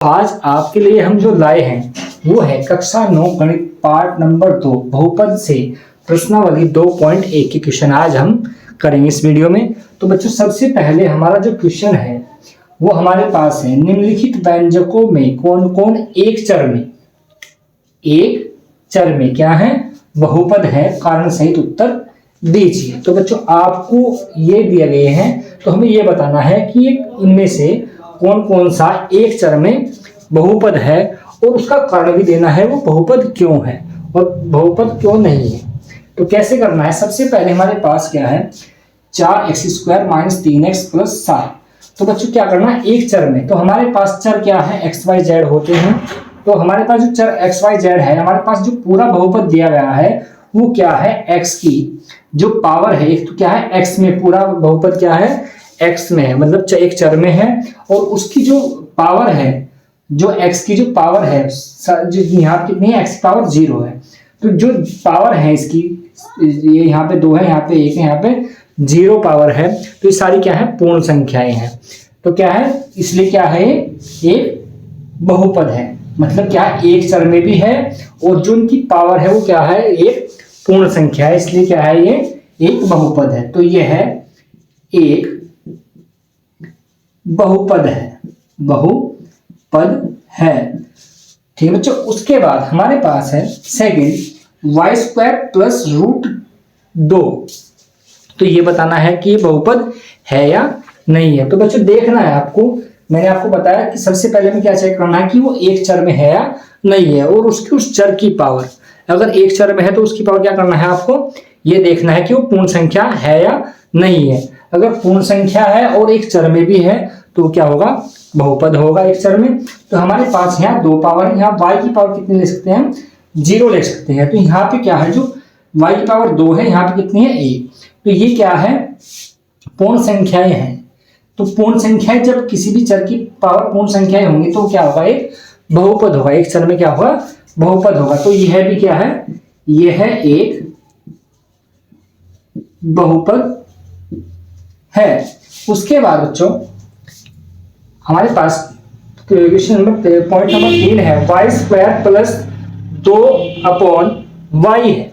आज आपके लिए हम जो लाए हैं वो है कक्षा 9 गणित पार्ट नंबर 2 बहुपद से प्रश्नावली 2.1 के क्वेश्चन आज हम करेंगे इस वीडियो में। तो बच्चों सबसे पहले हमारा जो क्वेश्चन है वो हमारे पास है, निम्नलिखित व्यंजकों में कौन कौन एक चर में क्या है बहुपद है, कारण सहित उत्तर दीजिए। तो बच्चों आपको ये दिए गए हैं तो हमें ये बताना है कि इनमें से कौन कौन सा एक चर में बहुपद है और उसका कारण भी देना है, वो बहुपद क्यों है और बहुपद क्यों नहीं है। तो कैसे करना है, सबसे पहले हमारे पास क्या है 4x² - 3x + 7। तो बच्चों क्या करना है एक चर में, तो हमारे पास चर क्या है x y z होते हैं। तो हमारे पास जो चर x y z है, हमारे पास जो पूरा बहुपद दिया गया है वो क्या है x की जो पावर है, एक तो क्या है x में, पूरा बहुपद क्या है x में है, मतलब एक चर में है और उसकी जो पावर है, जो x की जो पावर है, जो यहाँ कितनी है x की पावर 0 है। तो जो पावर है इसकी, ये यहाँ पे 2 है, यहाँ पे 1 है, यहाँ पे 0 पावर है। तो ये सारी क्या है पूर्ण संख्याएं हैं। तो क्या है, इसलिए क्या है एक बहुपद है, मतलब क्या है एक चर में भी है और जो इनकी पावर है वो क्या है एक पूर्ण संख्या है, इसलिए क्या है ये एक बहुपद है। तो ये है एक बहुपद है, ठीक है बच्चों। उसके बाद हमारे पास है सेकंड y² + √2। तो ये बताना है कि ये बहुपद है या नहीं है। तो बच्चों देखना है आपको, मैंने आपको बताया कि सबसे पहले में क्या चेक करना है कि वो एक चर में है या नहीं है और उसकी उस चर की पावर, अगर एक चर में है तो उसकी पावर क्या करना है आपको ये देखना है कि वो पूर्ण संख्या है या नहीं है। अगर पूर्ण संख्या है और एक चर में भी है तो क्या होगा बहुपद होगा एक चर में। तो हमारे पास यहाँ 2 पावर है, यहाँ y की पावर कितनी ले सकते हैं 0 ले सकते हैं। तो यहाँ पे क्या है जो y की पावर 2 है, यहाँ पे कितनी है 1। तो ये क्या है पूर्ण संख्याएं हैं। तो पूर्ण संख्याएं जब किसी भी चर की पावर पूर्ण संख्याएं होंगी तो क्या होगा एक बहुपद होगा, एक चर में क्या होगा बहुपद होगा। तो यह भी क्या है, यह है एक बहुपद है। उसके बाद बच्चों हमारे पास क्वेश्चन नंबर पॉइंट नंबर 3 है y² + 2/y है।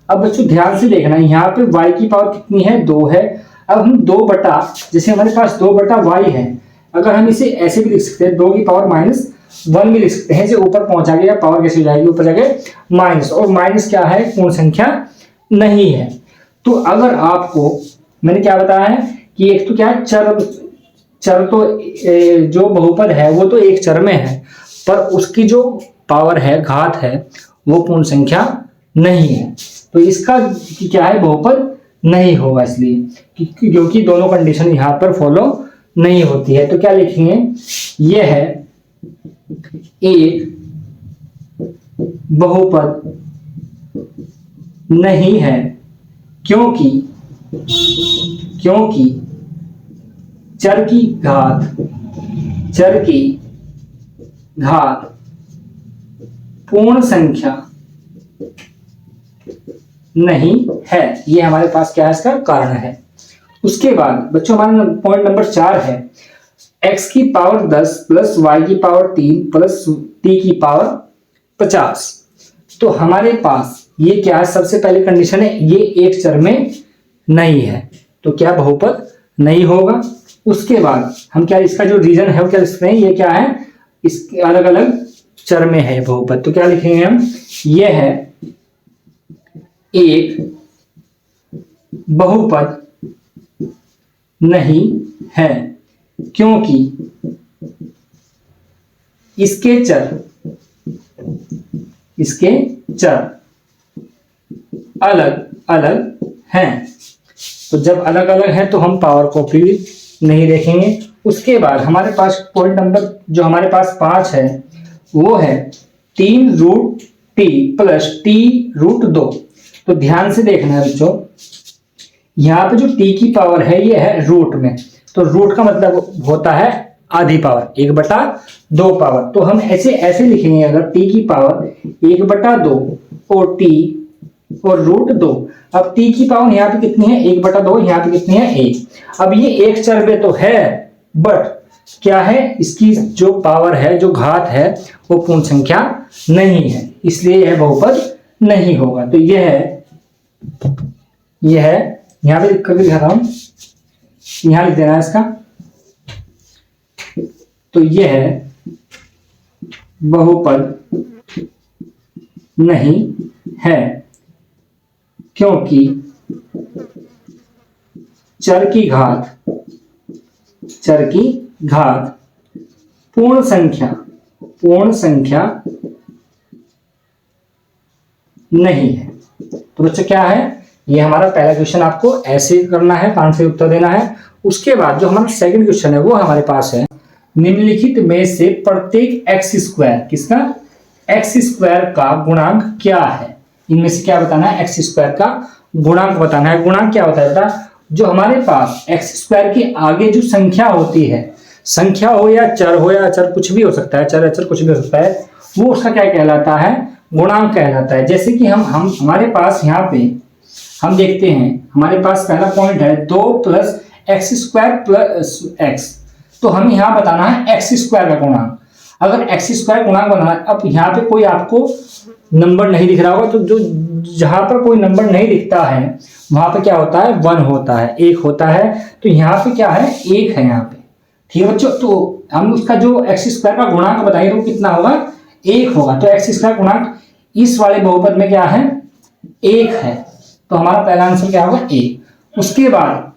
अब बच्चों ध्यान से देखना, यहाँ पे y की पावर कितनी है 2 है। अब हम 2 बटा, जैसे हमारे पास 2/y है, अगर हम इसे ऐसे भी लिख सकते हैं 2 की पावर -1 भी लिख सकते हैं। जो ऊपर पहुंचा गया पावर कैसे हो जाएगी ऊपर जाके माइनस, और माइनस क्या है पूर्ण संख्या नहीं है। तो अगर आपको मैंने क्या बताया है कि एक तो क्या है चर तो जो बहुपद है वो तो एक चर में है, पर उसकी जो पावर है घात है वो पूर्ण संख्या नहीं है। तो इसका क्या है बहुपद नहीं होगा, इसलिए क्योंकि दोनों कंडीशन यहाँ पर फॉलो नहीं होती है। तो क्या लिखेंगे, ये है एक बहुपद नहीं है क्योंकि चर की घात पूर्ण संख्या नहीं है। ये हमारे पास क्या है इसका कारण है। उसके बाद बच्चों हमारा पॉइंट नंबर 4 है x की पावर 10 + y की पावर 3 + t की पावर 50। तो हमारे पास ये क्या है, सबसे पहली कंडीशन है ये एक चर में नहीं है, तो क्या बहुपद नहीं होगा। उसके बाद हम क्या इसका जो रीजन है वो क्या लिखते हैं, ये क्या है इसके अलग अलग चर में है बहुपद। तो क्या लिखेंगे हम, ये है एक बहुपद नहीं है क्योंकि इसके चर अलग अलग हैं। तो जब अलग अलग है तो हम पावर को भी नहीं देखेंगे। उसके बाद हमारे पास पॉइंट नंबर जो हमारे पास 5 है वो है 3√t + t√2। तो ध्यान से देखना है बच्चों, यहाँ पे जो t की पावर है ये है रूट में, तो रूट का मतलब होता है आधी पावर 1/2 पावर। तो हम ऐसे लिखेंगे, अगर t की पावर 1/2 और t और √2। अब t की पावर यहाँ पे कितनी है 1/2, यहाँ पे कितनी है 1। अब ये एक चर में तो है बट क्या है, इसकी जो पावर है, जो घात है, वो पूर्ण संख्या नहीं है, इसलिए यह बहुपद नहीं होगा। तो यह यहां पे लिख कर दिखाता हूं, यहां लिख देना है इसका। तो यह बहुपद नहीं है क्योंकि चर की घात पूर्ण संख्या नहीं है। तो बच्चों क्या है, ये हमारा पहला क्वेश्चन आपको ऐसे करना है, कान से उत्तर देना है। उसके बाद जो हमारा सेकंड क्वेश्चन है वो हमारे पास है, निम्नलिखित में से प्रत्येक एक्स स्क्वायर, किसका, एक्स स्क्वायर का गुणांक क्या है। इनमें से क्या बताना है, एक्स स्क्वायर का गुणांक बताना है। गुणांक क्या होता है बेटा, जो हमारे पास एक्स स्क्वायर के आगे जो संख्या होती है, संख्या हो या चर हो या अचर, कुछ भी हो सकता है, चर अचर कुछ भी हो सकता है, वो उसका क्या कहलाता है, गुणांक कहलाता है। जैसे कि हम हमारे पास यहाँ पे हम देखते हैं, हमारे पास पहला पॉइंट है 2 plus x square plus x. तो हमें यहाँ बताना है एक्स स्क्वायर का गुणांक। अगर एक्स स्क्वायर गुणांक बनाना है, अब यहाँ पे कोई आपको नंबर नहीं दिख रहा होगा, तो जो जहां पर कोई नंबर नहीं दिखता है वहां पे क्या होता है, 1 होता है, 1 होता है। तो यहाँ पे क्या है, 1 है यहाँ पे, ठीक है बच्चों। तो हम उसका जो एक्स स्क्वायर का गुणांक बताएंगे तो कितना होगा, 1 होगा। तो एक्स स्क्वायर गुणांक इस वाले बहुपद में क्या है, 1 है। तो हमारा पहला आंसर क्या होगा, 1। उसके बाद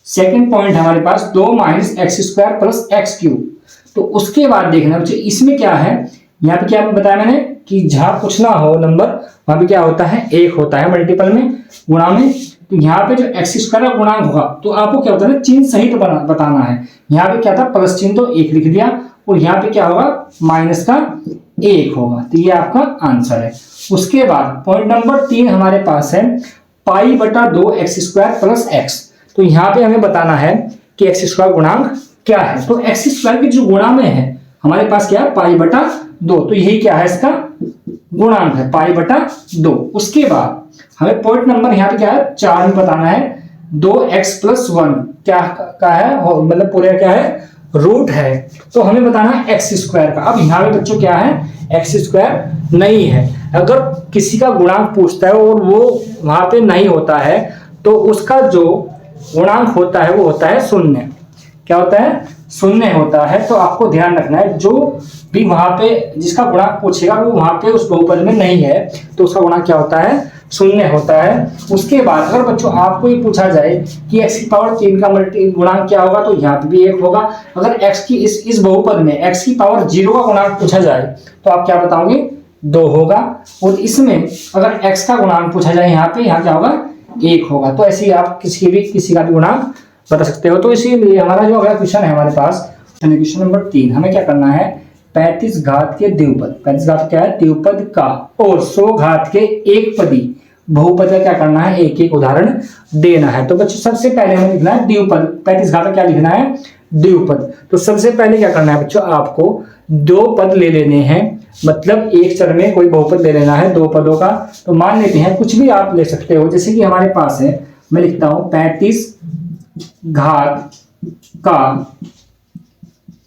सेकंड पॉइंट हमारे पास 2 minus x square plus x cube. तो उसके बाद देखना बच्चों इसमें क्या है, यहाँ पे क्या बताया मैंने कि जहां कुछ ना हो नंबर वहां पे क्या होता है, 1 होता है मल्टीपल में, गुणा में। तो यहाँ पे जो एक्स स्क्वायर का गुणांक होगा तो आपको क्या होता है, चिन्ह सहित बताना है। यहाँ पे क्या था, प्लस चिन्ह, तो 1 लिख दिया, और यहाँ पे क्या होगा, माइनस का 1 होगा। तो ये आपका आंसर है। उसके बाद पॉइंट नंबर 3 हमारे पास है पाई बटा 2 एक्स स्क्वायर प्लस एक्स। तो यहाँ पे हमें बताना है कि एक्स स्क्वायर गुणांक क्या है। तो एक्स स्क्वायर की जो गुणा में है हमारे पास क्या है, पाई बटा 2। तो यही क्या है, इसका गुणांक है, पाई बटा 2। उसके बाद हमें पॉइंट नंबर यहाँ पे क्या है, 4 में बताना है 2x प्लस 1 क्या का है, मतलब पूरे क्या है, रूट है। तो हमें बताना है एक्स स्क्वायर का। अब यहाँ पे बच्चों क्या है, एक्स स्क्वायर नहीं है। अगर किसी का गुणांक पूछता है और वो वहां पे नहीं होता है तो उसका जो गुणांक होता है वो होता है 0। क्या होता है, 0 होता है। तो आपको ध्यान रखना है, जो भी वहां पे जिसका गुणांक पूछेगा वो वहां पे उस बहुपद में नहीं है तो उसका गुणांक क्या होता है, 0 होता है। उसके बाद अगर बच्चों आपको ये पूछा जाए कि x की पावर 3 का गुणांक क्या होगा, तो यहाँ पे भी 1 होगा। अगर x की इस बहुपद में x की पावर 0 का गुणांक पूछा जाए तो आप क्या बताओगे, 2 होगा। और इसमें अगर x का गुणांक पूछा जाए यहाँ पे, यहाँ क्या होगा, 1 होगा। तो ऐसे ही आप किसी का भी गुणांक बता सकते हो। तो इसीलिए हमारा जो अगला क्वेश्चन है हमारे पास, क्वेश्चन नंबर 3, हमें क्या करना है, 35 घात के द्विपद, 35 घात क्या है, द्विपद का, और 100 घात के एक पदी बहुपद का क्या करना है, एक एक उदाहरण देना है। तो बच्चों सबसे पहले हमें लिखना है द्विपद, 35 घात का क्या लिखना है, द्विपद। तो सबसे पहले क्या करना है बच्चों, आपको 2 पद ले लेने हैं, मतलब एक चर में कोई बहुपद ले लेना है 2 पदों का। तो मान लेते हैं कुछ भी आप ले सकते हो, जैसे कि हमारे पास है, मैं लिखता हूं 35 घात का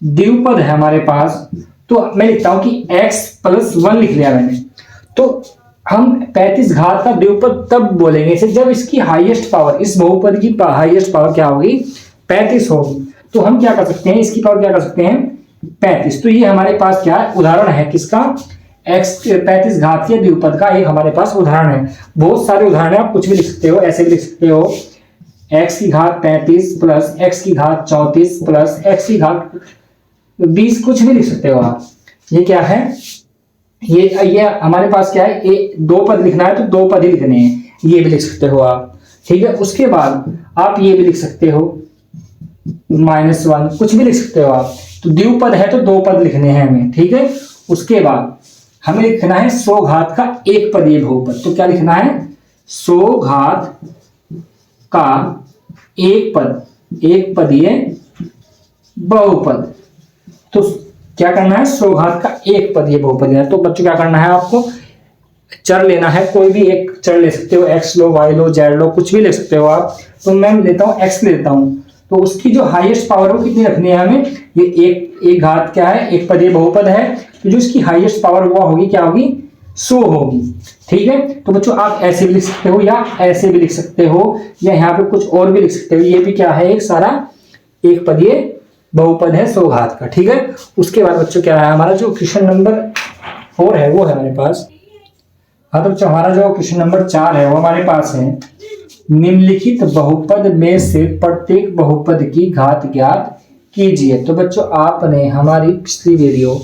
द्विपद है हमारे पास। तो मैं लिखता हूं कि x प्लस 1 लिख लिया मैंने। तो हम 35 घात का द्विपद तब बोलेंगे जब इसकी हाईएस्ट पावर, इस बहुपद की हाईएस्ट पावर क्या होगी, 35 होगी। तो हम क्या कर सकते हैं, इसकी पावर क्या कर सकते हैं, 35। तो ये हमारे पास क्या है, उदाहरण है किसका, x 35 घात के द्विपद का एक हमारे पास उदाहरण है। बहुत सारे उदाहरण है, आप कुछ भी लिख सकते हो, ऐसे भी लिख सकते हो, x की घात 35 प्लस x की घात 34 प्लस x की घात 20, कुछ भी लिख सकते हो आप। ये क्या है, ये हमारे पास क्या है, 2 पद लिखना है तो 2 पद ही लिखने हैं, ये भी लिख सकते हो आप, ठीक है। उसके बाद आप ये भी लिख सकते हो -1, कुछ भी लिख सकते हो आप। तो द्विपद है तो 2 पद लिखने हैं हमें, ठीक है। उसके बाद हमें लिखना है 100 घात का एक पदीय बहुपद। तो क्या लिखना है, 100 घात का एक पदीय बहुपद। तो क्या करना है, 100 घात का एक पदीय बहुपद है। तो बच्चों क्या करना है, आपको चर लेना है, कोई भी एक चर ले सकते हो, x लो, y लो, z लो, कुछ भी ले सकते हो आप। तो मैं लेता हूं x लेता हूं। तो उसकी जो हाईएस्ट पावर वो कितनी रखनी है हमें, ये एक घात क्या है, एक पदीय बहुपद है, तो जो इसकी हाईएस्ट पावर वो होगी क्या होगी, 100 होगी। ठीक है, तो बच्चों आप ऐसे भी लिख सकते हो या ऐसे भी लिख सकते हो, या यहाँ पे कुछ और भी लिख सकते हो। ये भी क्या है, एक सारा एक पदीय बहुपद है 100 घात का। ठीक है, उसके बाद बच्चों क्या है, हमारा जो क्वेश्चन नंबर 4 है वो है हमारे पास। हाँ तो बच्चों हमारा जो क्वेश्चन नंबर 4 है वो हमारे पास है, निम्नलिखित बहुपद में से प्रत्येक बहुपद की घात ज्ञात कीजिए। तो बच्चों आपने हमारी पिछली वीडियो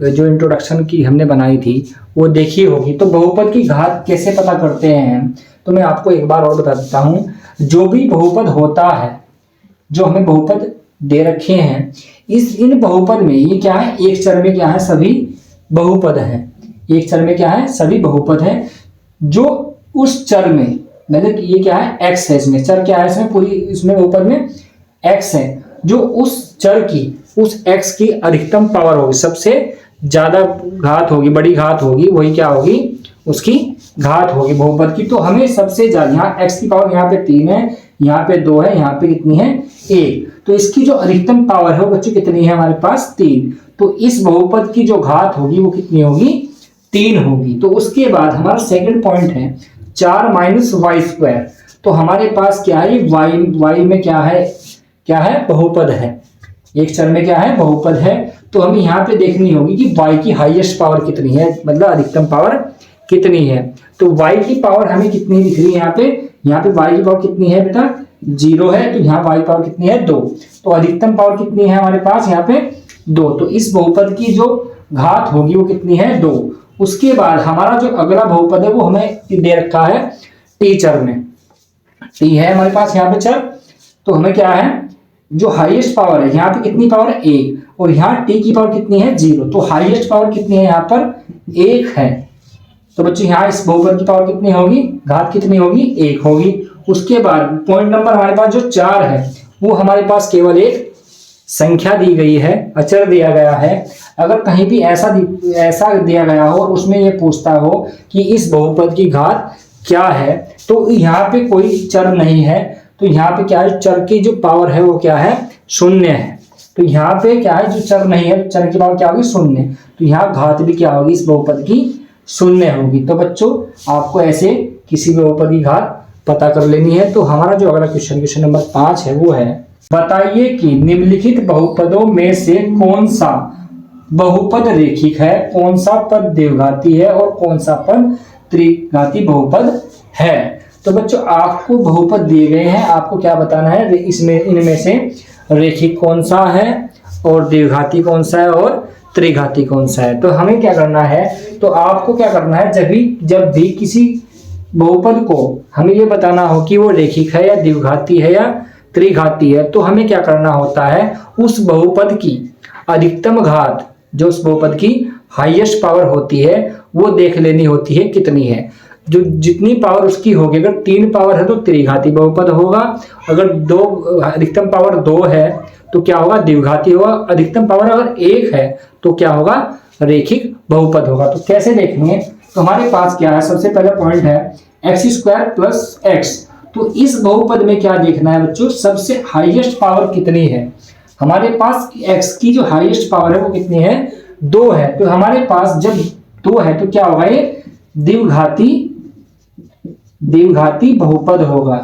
जो इंट्रोडक्शन की हमने बनाई थी वो देखी होगी। तो बहुपद की घात कैसे पता करते हैं, तो मैं आपको एक बार और बता देता हूं। जो भी बहुपद होता है, जो हमें बहुपद दे रखे हैं, इन बहुपद में ये क्या है, एक चर में क्या है, सभी बहुपद हैं। एक चर में क्या है, सभी बहुपद हैं। जो उस चर में, मतलब ये क्या है, x है, इसमें चर क्या है, इसमें पूरी इसमें बहुपद में x है। जो उस चर की, उस x की अधिकतम पावर होगी, सबसे ज्यादा घात होगी, बड़ी घात होगी, वही क्या होगी, उसकी घात होगी बहुपद की। तो हमें सबसे ज्यादा, यहाँ x की पावर यहाँ पे 3 है, यहाँ पे 2 है, यहाँ पे कितनी है, 1। तो इसकी जो अधिकतम पावर है वो बच्चों कितनी है हमारे पास, 3। तो इस बहुपद की जो घात होगी वो कितनी होगी, 3 होगी। तो उसके बाद हमारा सेकंड पॉइंट है 4 माइनस वाई स्क्वायर। तो हमारे पास क्या है, वाई में क्या है, बहुपद है। एक चर में क्या है, बहुपद है। तो हमें यहाँ पे देखनी होगी कि y की हाईएस्ट पावर कितनी है, मतलब अधिकतम पावर कितनी है। तो y की पावर हमें कितनी दिख रही है यहाँ पे y की पावर कितनी है बेटा, 0 है। तो यहाँ y पावर कितनी है, 2। तो अधिकतम पावर कितनी है हमारे पास यहाँ पे, 2। तो इस बहुपद की जो घात होगी वो कितनी है, 2। उसके बाद हमारा जो अगला बहुपद है वो हमें दे रखा है टी चर में, टी है हमारे पास यहाँ पे चर। तो हमें क्या है, जो हाईएस्ट पावर है यहाँ पे कितनी पावर है, 1, और यहाँ टी की पावर कितनी है, 0। तो हाईएस्ट पावर कितनी है यहाँ पर, 1 है। तो बच्चों यहाँ इस बहुपद की पावर कितनी होगी, घात कितनी होगी, 1 होगी। उसके बाद पॉइंट नंबर हमारे पास जो 4 है वो हमारे पास केवल एक संख्या दी गई है, अचर दिया गया है। अगर कहीं भी ऐसा दिया गया हो और उसमें ये पूछता हो कि इस बहुपद की घात क्या है, तो यहाँ पे कोई चर नहीं है। तो यहाँ पे क्या है, चर की जो पावर है वो क्या है, 0 है। तो यहाँ पे क्या है, जो चर नहीं है, चर की पावर क्या होगी, 0। तो यहाँ घात भी क्या होगी, इस बहुपद की 0 होगी। तो बच्चों आपको ऐसे किसी भी बहुपद की घात पता कर लेनी है। तो हमारा जो अगला क्वेश्चन नंबर 5 है वो है, बताइए कि निम्नलिखित बहुपदों में से कौन सा बहुपद रेखिक है, कौन सा पद द्विघाती है और कौन सा पद त्रिघाती बहुपद है। तो बच्चों आपको बहुपद दिए गए हैं, आपको क्या बताना है, इसमें इनमें से रेखिक कौन सा है और द्विघाती कौन सा है और त्रिघाती कौन सा है। तो हमें क्या करना है, तो आपको क्या करना है, जब भी किसी बहुपद को हमें ये बताना हो कि वो रेखिक है या द्विघाती है या त्रिघाती है, तो हमें क्या करना होता है, उस बहुपद की अधिकतम घात, जो उस बहुपद की हाईएस्ट पावर होती है वो देख लेनी होती है कितनी है। जो जितनी पावर उसकी होगी, अगर 3 पावर है तो त्रिघाती बहुपद होगा, अगर अधिकतम पावर 2 है तो क्या होगा, द्विघाती होगा, अधिकतम पावर अगर 1 है तो क्या होगा, रेखिक बहुपद होगा। तो कैसे देखेंगे, तो हमारे पास क्या है, सबसे पहला पॉइंट है x² प्लस x। तो इस बहुपद में क्या देखना है बच्चों, सबसे हाईएस्ट पावर कितनी है। हमारे पास x की जो हाईएस्ट पावर है वो कितनी है, 2 है। तो हमारे पास जब 2 है तो क्या होगा, ये द्विघाती बहुपद होगा।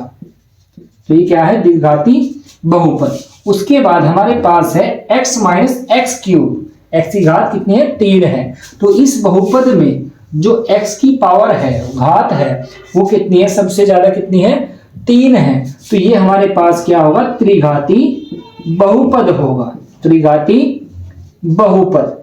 तो ये क्या है, द्विघाती बहुपद। उसके बाद हमारे पास है x minus x cube, x की घात कितनी है, 3 है। तो इस बहुपद में जो x की पावर है, घात है, वो कितनी है, सबसे ज्यादा कितनी है, 3 है। तो ये हमारे पास क्या होगा, त्रिघाती बहुपद होगा, त्रिघाती बहुपद।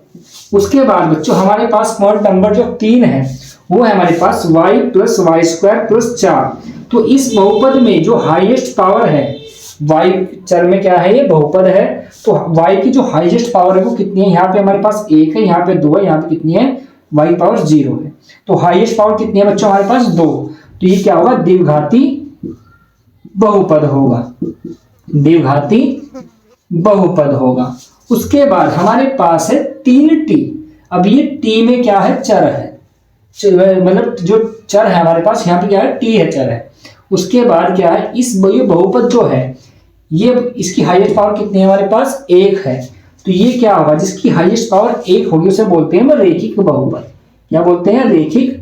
उसके बाद बच्चों हमारे पास पॉइंट नंबर जो 3 है वो है हमारे पास y plus y square plus 4। तो इस बहुपद में जो हाईएस्ट पावर है, y चर में क्या है, ये बहुपद है, तो y की जो हाईएस्ट पावर है वो कितनी है, यहाँ पे हमारे पास 1 है, यहाँ पे 2 है, यहाँ पे कितनी है, y पावर 0 है। तो हाईएस्ट पावर कितनी है बच्चों, हमारे पास 2। तो ये क्या होगा, द्विघाती बहुपद होगा, द्विघाती बहुपद होगा। उसके बाद हमारे पास है 3t। अब ये t में क्या है, चर है, मतलब जो चर है हमारे पास यहाँ पे क्या है, t है, चर है। उसके बाद क्या है, इस ये बहुपद जो है ये इसकी हाईएस्ट पावर कितनी है हमारे पास, 1 है। तो ये क्या होगा, जिसकी हाईएस्ट पावर 1 होगी उसे बोलते हैं रेखिक बहुपद। क्या बोलते हैं, रेखिक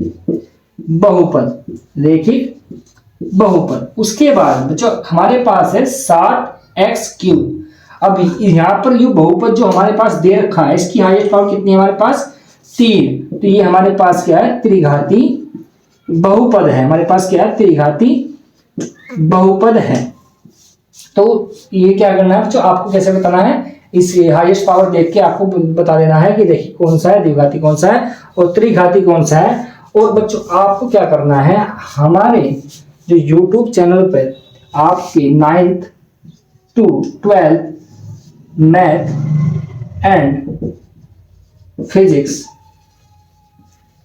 बहुपद, रेखिक बहुपद। उसके बाद बच्चों हमारे पास है 7x3। अब यहाँ पर ये बहुपद जो हमारे पास दे रखा है, इसकी हाईएस्ट पावर कितनी है हमारे पास, 3। तो ये हमारे पास क्या है, त्रिघाती बहुपद है। हमारे पास क्या है, त्रिघाती बहुपद है। तो ये क्या करना है बच्चों, आपको कैसे बताना है, इस हाईएस्ट पावर देख के आपको बता देना है कि देखिए कौन सा है, द्विघाती कौन सा है और त्रिघाती कौन सा है। और बच्चों आपको क्या करना है, हमारे जो YouTube चैनल पर आपके 9th to 12th math and physics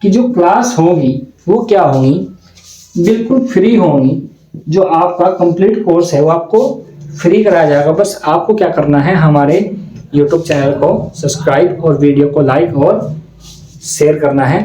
की जो क्लास होगी वो क्या होगी, बिल्कुल फ्री होगी। जो आपका कंप्लीट कोर्स है वो आपको फ्री कराया जाएगा। बस आपको क्या करना है, हमारे YouTube चैनल को सब्सक्राइब और वीडियो को लाइक और शेयर करना है।